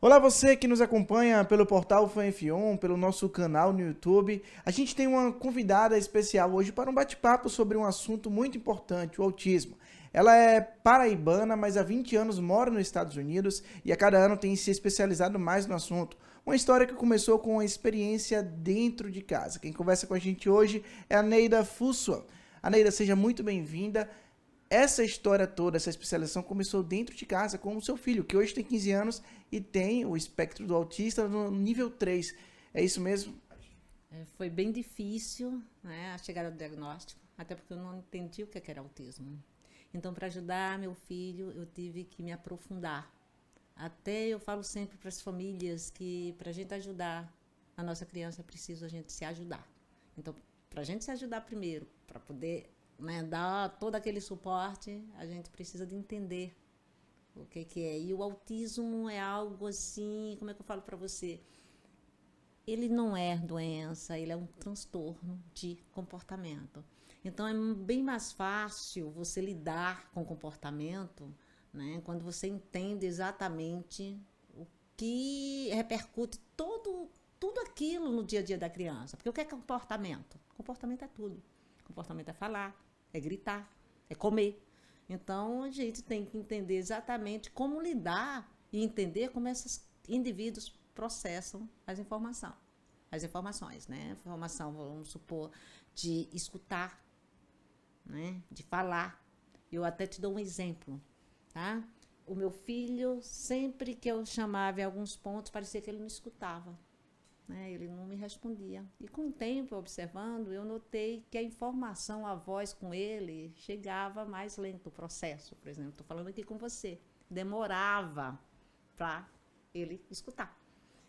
Olá você que nos acompanha pelo portal FanF1, pelo nosso canal no YouTube. A gente tem uma convidada especial hoje para um bate-papo sobre um assunto muito importante, o autismo. Ela é paraibana, mas há 20 anos mora nos Estados Unidos e a cada ano tem se especializado mais no assunto. Uma história que começou com uma experiência dentro de casa. Quem conversa com a gente hoje é a Neida Fussua. A Neida, seja muito bem-vinda. Essa história toda, essa especialização começou dentro de casa com o seu filho, que hoje tem 15 anos e tem o espectro do autista no nível 3. É isso mesmo? Foi bem difícil, né, a chegada do diagnóstico, até porque eu não entendi o que era autismo. Então, para ajudar meu filho, eu tive que me aprofundar. Até eu falo sempre para as famílias que para a gente ajudar a nossa criança é preciso a gente se ajudar. Então, para a gente se ajudar primeiro, para poder, né, dar todo aquele suporte, a gente precisa de entender o que é. E o autismo é algo assim, como é que eu falo para você? Ele não é doença, ele é um transtorno de comportamento. Então é bem mais fácil você lidar com o comportamento, né, quando você entende exatamente o que repercute tudo aquilo no dia a dia da criança. Porque o que é comportamento? Comportamento é tudo. Comportamento é falar, é gritar, é comer. Então a gente tem que entender exatamente como lidar e entender como esses indivíduos processam as informações, né? Informação, vamos supor, de escutar, né? De falar. Eu até te dou um exemplo, tá? O meu filho, sempre que eu chamava em alguns pontos, parecia que ele não escutava, né? Ele não me respondia. E com o tempo, observando, eu notei que a informação, a voz com ele, chegava mais lento o processo. Por exemplo, estou falando aqui com você. Demorava para ele escutar.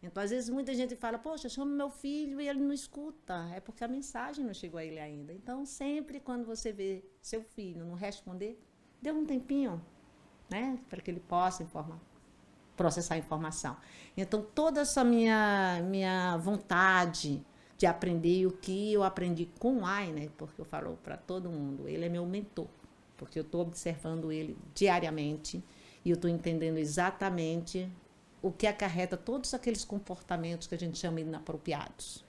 Então, às vezes, muita gente fala, poxa, chama meu filho e ele não escuta. É porque a mensagem não chegou a ele ainda. Então, sempre quando você vê seu filho não responder, dê um tempinho, né? Para que ele possa processar a informação. Então, toda essa minha vontade de aprender o que eu aprendi com o Ainer, porque eu falo para todo mundo, ele é meu mentor, porque eu estou observando ele diariamente e eu estou entendendo exatamente o que acarreta todos aqueles comportamentos que a gente chama inapropriados.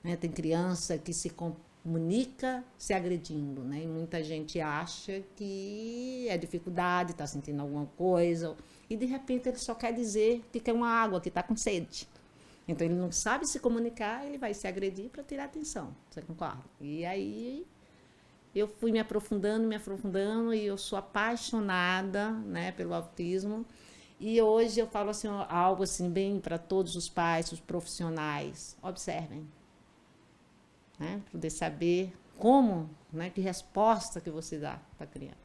Né? Tem criança que se comunica se agredindo, né? E muita gente acha que é dificuldade, está sentindo alguma coisa, e de repente ele só quer dizer que quer uma água, que está com sede. Então ele não sabe se comunicar, ele vai se agredir para tirar atenção. Você concorda? E aí eu fui me aprofundando e eu sou apaixonada, né, pelo autismo. E hoje eu falo assim, algo assim bem para todos os pais, os profissionais, observem, né, poder saber como, né, que resposta que você dá para a criança.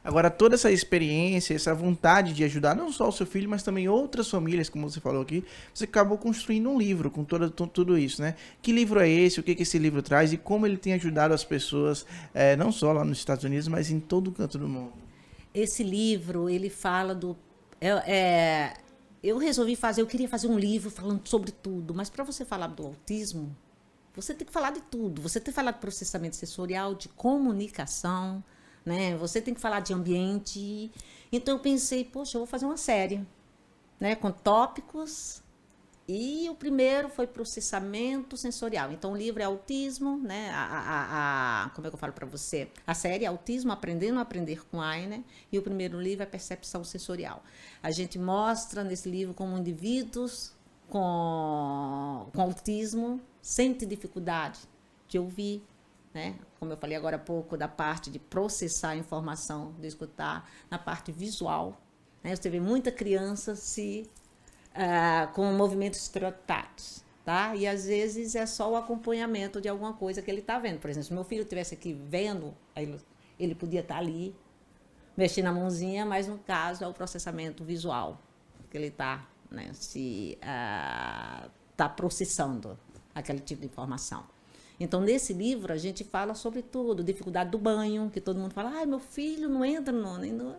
Agora, toda essa experiência, essa vontade de ajudar não só o seu filho, mas também outras famílias, como você falou aqui, você acabou construindo um livro com tudo isso, né? Que livro é esse? O que esse livro traz? E como ele tem ajudado as pessoas, não só lá nos Estados Unidos, mas em todo o canto do mundo? Esse livro, ele fala do... É, é, eu resolvi fazer, eu queria fazer um livro falando sobre tudo, mas para você falar do autismo, você tem que falar de tudo. Você tem que falar de processamento sensorial, de comunicação, né? Você tem que falar de ambiente. Então eu pensei, poxa, eu vou fazer uma série, né, com tópicos. E o primeiro foi processamento sensorial. Então o livro é autismo, né? Como é que eu falo para você? A série é autismo aprendendo a aprender com Ainer, e o primeiro livro é percepção sensorial. A gente mostra nesse livro como indivíduos com autismo sentem dificuldade de ouvir, né? Como eu falei agora há pouco, da parte de processar a informação, de escutar, na parte visual, né? Você vê muita criança com movimentos estereotipados, tá? E às vezes é só o acompanhamento de alguma coisa que ele está vendo. Por exemplo, se meu filho estivesse aqui vendo, ele podia estar ali mexendo a mãozinha, mas no caso é o processamento visual que ele está, né, tá processando aquele tipo de informação. Então, nesse livro, a gente fala sobre tudo, dificuldade do banho, que todo mundo fala, ai, meu filho não entra no...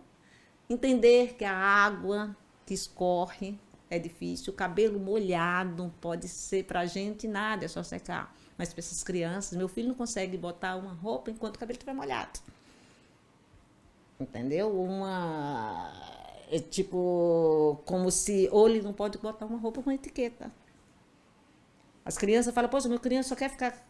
Entender que a água que escorre é difícil, o cabelo molhado pode ser pra gente nada, é só secar. Mas para essas crianças, meu filho não consegue botar uma roupa enquanto o cabelo estiver molhado. Entendeu? É tipo, como se ou ele não pode botar uma roupa com etiqueta. As crianças falam, poxa, meu criança só quer ficar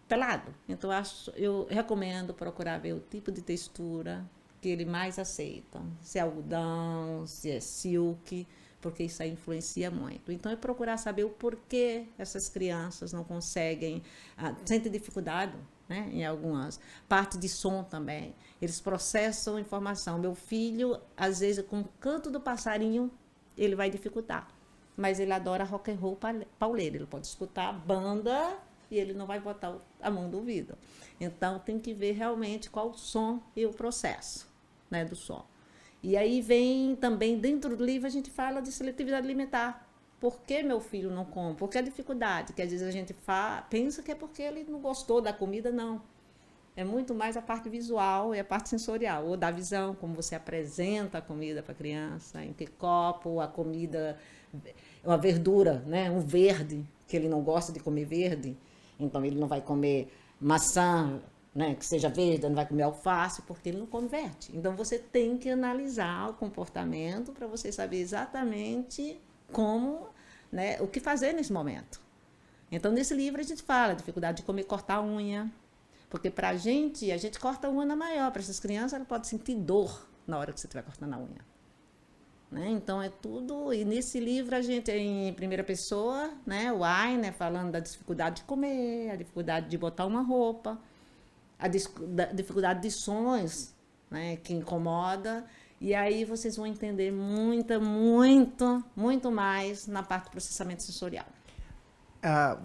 pelado. Então eu recomendo procurar ver o tipo de textura que ele mais aceita. Se é algodão, se é silk, porque isso aí influencia muito. Então é procurar saber o porquê essas crianças não conseguem, sentem dificuldade, né, em algumas. Parte de som também. Eles processam informação. Meu filho, às vezes, com o canto do passarinho, ele vai dificultar. Mas ele adora rock and roll pauleiro. Ele pode escutar a banda e ele não vai botar a mão no ouvido. Então, tem que ver realmente qual o som e o processo, né, do som. E aí vem também, dentro do livro, a gente fala de seletividade alimentar. Por que meu filho não come? Por que a dificuldade? Que às vezes a gente pensa que é porque ele não gostou da comida, não. É muito mais a parte visual e a parte sensorial, ou da visão, como você apresenta a comida para a criança, em que copo, a comida, uma verdura, né? Um verde, que ele não gosta de comer verde, então ele não vai comer maçã, né, que seja verde, não vai comer alface, porque ele não come verde. Então você tem que analisar o comportamento para você saber exatamente como, né, o que fazer nesse momento. Então nesse livro a gente fala dificuldade de comer, cortar a unha, porque para a gente corta a unha na maior, para essas crianças ela pode sentir dor na hora que você estiver cortando a unha. Né? Então é tudo, e nesse livro a gente é em primeira pessoa, né, o Ainer falando da dificuldade de comer, a dificuldade de botar uma roupa, a dificuldade de sons, né, que incomoda, e aí vocês vão entender muito mais na parte do processamento sensorial.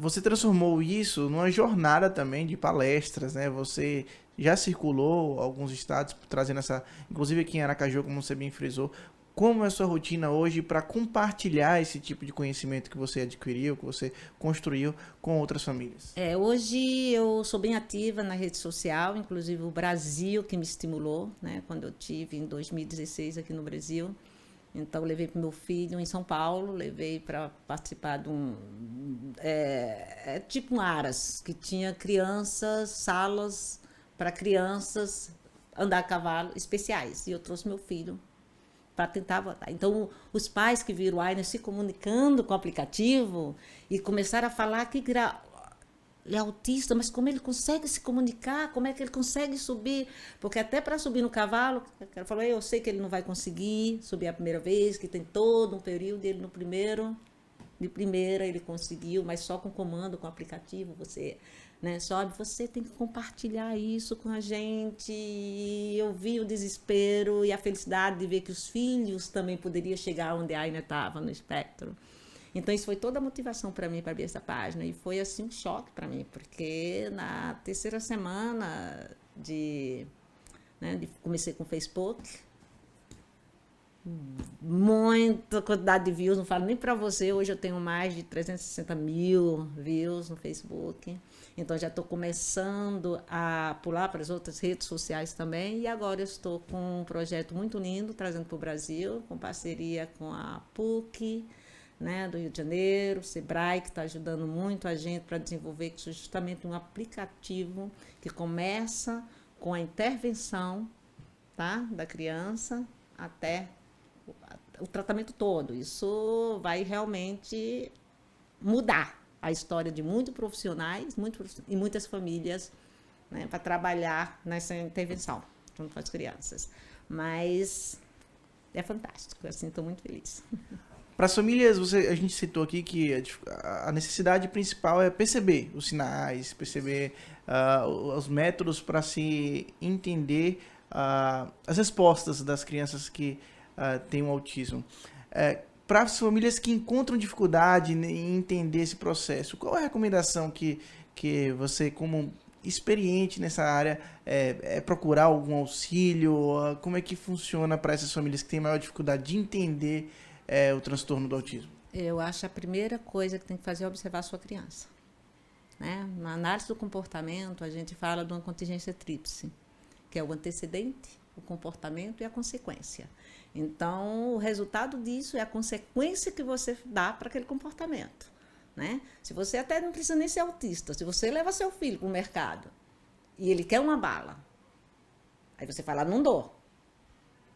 Você transformou isso numa jornada também de palestras, né? Você já circulou alguns estados trazendo essa, inclusive aqui em Aracaju, como você bem frisou. Como é a sua rotina hoje para compartilhar esse tipo de conhecimento que você adquiriu, que você construiu com outras famílias? Hoje eu sou bem ativa na rede social, inclusive o Brasil que me estimulou, né? Quando eu tive em 2016 aqui no Brasil. Então, eu levei para o meu filho em São Paulo, levei para participar de tipo um Aras, que tinha crianças, salas para crianças andar a cavalo especiais. E eu trouxe meu filho para tentar votar. Então, os pais que viram o Ainer se comunicando com o aplicativo e começaram a falar que ele é autista, mas como ele consegue se comunicar, como é que ele consegue subir? Porque até para subir no cavalo, ela falou, eu sei que ele não vai conseguir subir a primeira vez, que tem todo um período, ele no primeiro, de primeira ele conseguiu, mas só com comando, com aplicativo, você, né, sobe, você tem que compartilhar isso com a gente. E eu vi o desespero e a felicidade de ver que os filhos também poderiam chegar onde a Ainer estava, no espectro. Então, isso foi toda a motivação para mim, para abrir essa página. E foi, assim, um choque para mim, porque na terceira semana comecei com o Facebook, muita quantidade de views, não falo nem para você, hoje eu tenho mais de 360 mil views no Facebook. Então, já estou começando a pular para as outras redes sociais também. E agora eu estou com um projeto muito lindo, trazendo para o Brasil, com parceria com a PUC, né, do Rio de Janeiro, o Sebrae, que está ajudando muito a gente para desenvolver justamente um aplicativo que começa com a intervenção, tá, da criança até o tratamento todo. Isso vai realmente mudar a história de muitos profissionais e muitas famílias, né, para trabalhar nessa intervenção junto com as crianças. Mas é fantástico, assim, estou muito feliz. Para as famílias, a gente citou aqui que a necessidade principal é perceber os sinais, perceber os métodos para se entender as respostas das crianças que têm o autismo. Para as famílias que encontram dificuldade em entender esse processo, qual é a recomendação que você, como experiente nessa área, procurar algum auxílio? Como é que funciona para essas famílias que têm maior dificuldade de entender o transtorno do autismo? Eu acho a primeira coisa que tem que fazer é observar a sua criança. Né? Na análise do comportamento, a gente fala de uma contingência tríplice, que é o antecedente, o comportamento e a consequência. Então, o resultado disso é a consequência que você dá para aquele comportamento. Né? Se você até não precisa nem ser autista, se você leva seu filho para o mercado e ele quer uma bala, aí você fala, não dou.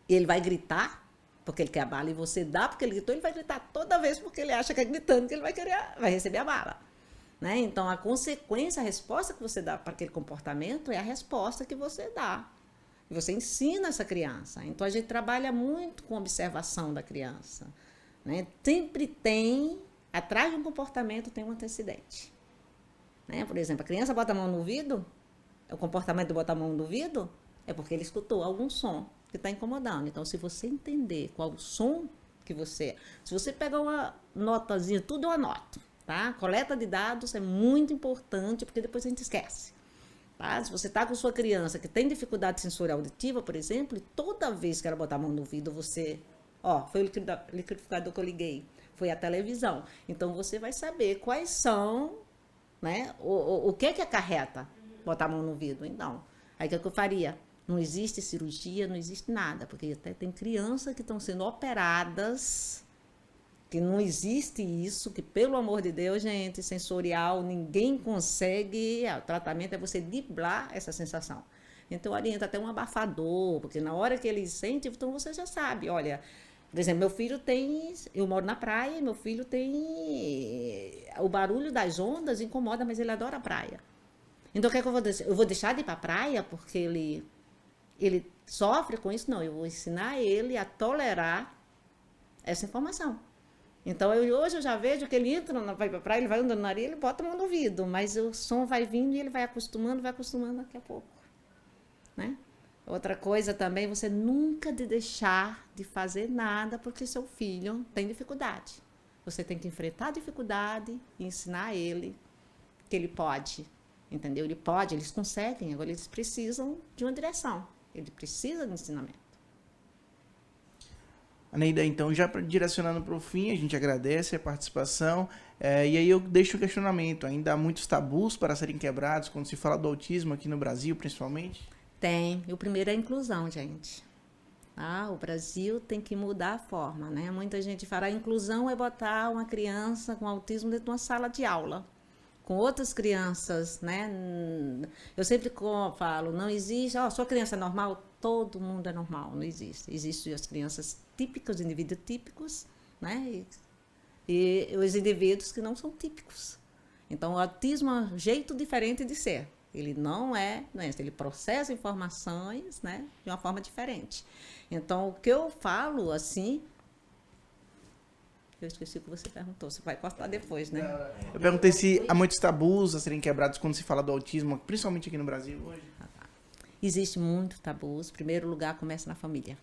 E ele vai gritar, porque ele quer a bala, e você dá porque ele gritou, ele vai gritar toda vez porque ele acha que é gritando que ele vai receber a bala. Né? Então, a consequência, a resposta que você dá para aquele comportamento é a resposta que você dá. E você ensina essa criança. Então, a gente trabalha muito com observação da criança. Né? Sempre tem, atrás de um comportamento, tem um antecedente. Né? Por exemplo, a criança bota a mão no ouvido, o comportamento de botar a mão no ouvido é porque ele escutou algum som que está incomodando. Então, se você entender qual o som que você... Se você pegar uma notazinha, tudo eu anoto. Tá? Coleta de dados é muito importante, porque depois a gente esquece. Tá? Se você está com sua criança que tem dificuldade sensorial auditiva, por exemplo, e toda vez que ela botar a mão no ouvido, você... Ó, foi o liquidificador que eu liguei, foi a televisão. Então, você vai saber quais são, né, o que acarreta botar a mão no ouvido. Então, aí o que eu faria? Não existe cirurgia, não existe nada, porque até tem crianças que estão sendo operadas... que não existe isso, que pelo amor de Deus, gente, sensorial, ninguém consegue, o tratamento é você driblar essa sensação. Então, orienta até um abafador, porque na hora que ele sente, então você já sabe, olha, por exemplo, meu filho tem, eu moro na praia, meu filho tem, o barulho das ondas incomoda, mas ele adora a praia. Então, o que é que eu vou deixar? Eu vou deixar de ir para a praia porque ele sofre com isso? Não, eu vou ensinar ele a tolerar essa informação. Então, hoje eu já vejo que ele entra, vai para a praia, ele vai andando na areia, ele bota a mão no ouvido, mas o som vai vindo e ele vai acostumando daqui a pouco. Né? Outra coisa também, você nunca de deixar de fazer nada porque seu filho tem dificuldade. Você tem que enfrentar a dificuldade e ensinar a ele que ele pode, entendeu? Ele pode, eles conseguem, agora eles precisam de uma direção, ele precisa de ensinamento. Aneida, então, já direcionando para o fim, a gente agradece a participação, e aí eu deixo o questionamento, ainda há muitos tabus para serem quebrados quando se fala do autismo aqui no Brasil, principalmente? Tem, e o primeiro é a inclusão, gente. O Brasil tem que mudar a forma, né? Muita gente fala, a inclusão é botar uma criança com autismo dentro de uma sala de aula, com outras crianças, né? Eu sempre falo, não existe, sua criança é normal? Todo mundo é normal, não existe. Existem as crianças típicas, os indivíduos típicos, né? E os indivíduos que não são típicos. Então, o autismo é um jeito diferente de ser. Ele não é doença, ele processa informações, né, de uma forma diferente. Então, o que eu falo, assim... Eu esqueci o que você perguntou, você vai cortar depois, né? Eu perguntei se há muitos tabus a serem quebrados quando se fala do autismo, principalmente aqui no Brasil hoje. Existe muito tabus. Em primeiro lugar, começa na família.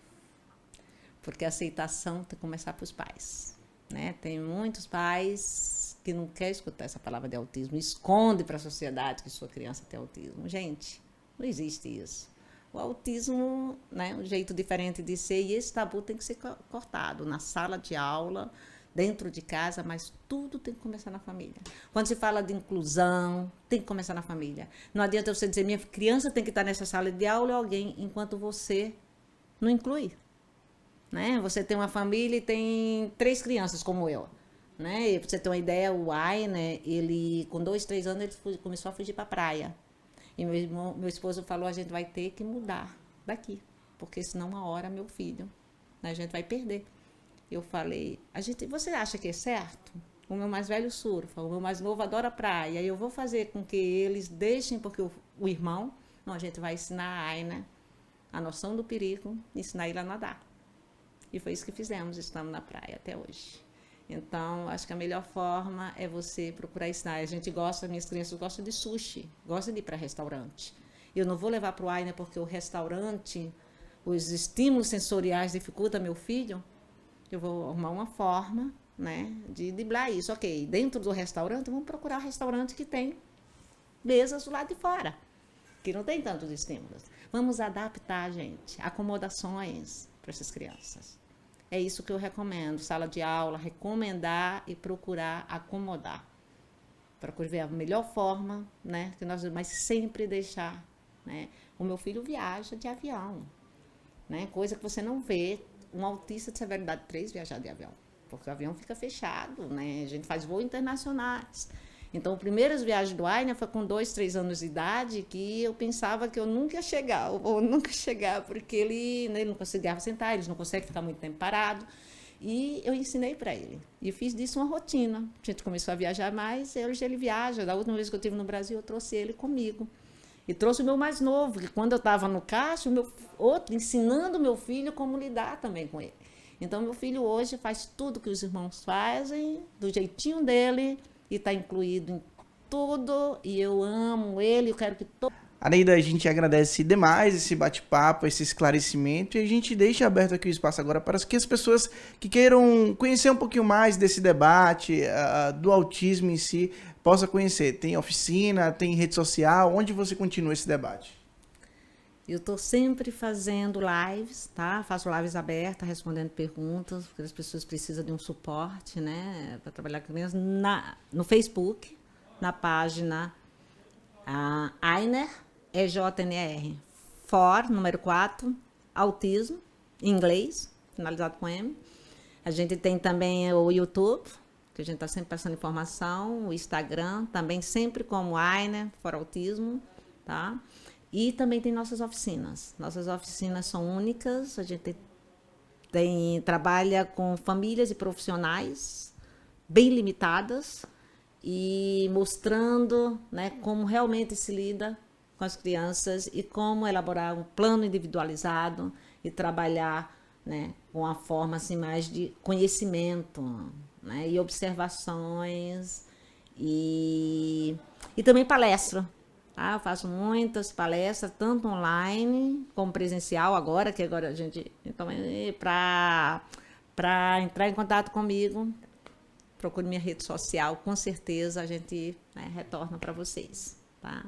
Porque a aceitação tem que começar para os pais. Né? Tem muitos pais que não querem escutar essa palavra de autismo, esconde para a sociedade que sua criança tem autismo. Gente, não existe isso. O autismo, né, é um jeito diferente de ser, e esse tabu tem que ser cortado na sala de aula, dentro de casa, mas tudo tem que começar na família. Quando se fala de inclusão, tem que começar na família. Não adianta você dizer, minha criança tem que estar nessa sala de aula, alguém, enquanto você não inclui. Né? Você tem uma família e tem 3 crianças, como eu. Né? E pra você ter uma ideia, o Ai, né, ele, com 2, 3 anos, ele começou a fugir para a praia. E meu esposo falou, a gente vai ter que mudar daqui, porque senão uma hora meu filho, né, a gente vai perder. Eu falei, você acha que é certo? O meu mais velho surfa, o meu mais novo adora a praia, e eu vou fazer com que eles deixem, porque o irmão, não, a gente vai ensinar a Aina a noção do perigo, ensinar ele a nadar. E foi isso que fizemos, estamos na praia até hoje. Então, acho que a melhor forma é você procurar ensinar. A gente gosta, minhas crianças gostam de sushi, gostam de ir para restaurante. Eu não vou levar para o Aina porque o restaurante, os estímulos sensoriais dificultam meu filho. Eu vou arrumar uma forma, né, de driblar isso. Ok, dentro do restaurante, vamos procurar um restaurante que tem mesas do lado de fora, que não tem tantos estímulos. Vamos adaptar, gente, acomodações para essas crianças. É isso que eu recomendo, sala de aula, recomendar e procurar acomodar. Procurar ver a melhor forma, né, mas sempre deixar, né. O meu filho viaja de avião, né, coisa que você não vê. Um autista de severidade 3 viajar de avião, porque o avião fica fechado, né? A gente faz voos internacionais. Então, as primeiras viagens do Aina foi com 2, 3 anos de idade, que eu pensava que eu nunca ia chegar, ou nunca chegar, porque ele não conseguia sentar, eles não conseguem ficar muito tempo parado. E eu ensinei para ele. E fiz disso uma rotina. A gente começou a viajar mais, hoje ele viaja. Da última vez que eu estive no Brasil, eu trouxe ele comigo. E trouxe o meu mais novo, que quando eu estava no caixa, o meu outro, ensinando o meu filho como lidar também com ele. Então, meu filho hoje faz tudo que os irmãos fazem, do jeitinho dele, e está incluído em tudo. E eu amo ele, eu quero que todo... Aneida, a gente agradece demais esse bate-papo, esse esclarecimento, e a gente deixa aberto aqui o espaço agora para que as pessoas que queiram conhecer um pouquinho mais desse debate, do autismo em si, possam conhecer. Tem oficina, tem rede social, onde você continua esse debate? Eu estou sempre fazendo lives, tá? Faço lives abertas, respondendo perguntas, porque as pessoas precisam de um suporte, né? Para trabalhar com crianças. No Facebook, na página Ainer, EJNR, número 4, autismo, em inglês, finalizado com M. A gente tem também o YouTube, que a gente está sempre passando informação, o Instagram, também sempre como Ainer, autismo, tá? E também tem nossas oficinas. Nossas oficinas são únicas, a gente trabalha com famílias e profissionais bem limitadas e mostrando, né, como realmente se lida com as crianças e como elaborar um plano individualizado e trabalhar, né, com a forma assim, mais de conhecimento, né, e observações e também palestra. Tá? Eu faço muitas palestras, tanto online como presencial, agora a gente... Então, para entrar em contato comigo, procure minha rede social, com certeza a gente, né, retorna para vocês. Tá?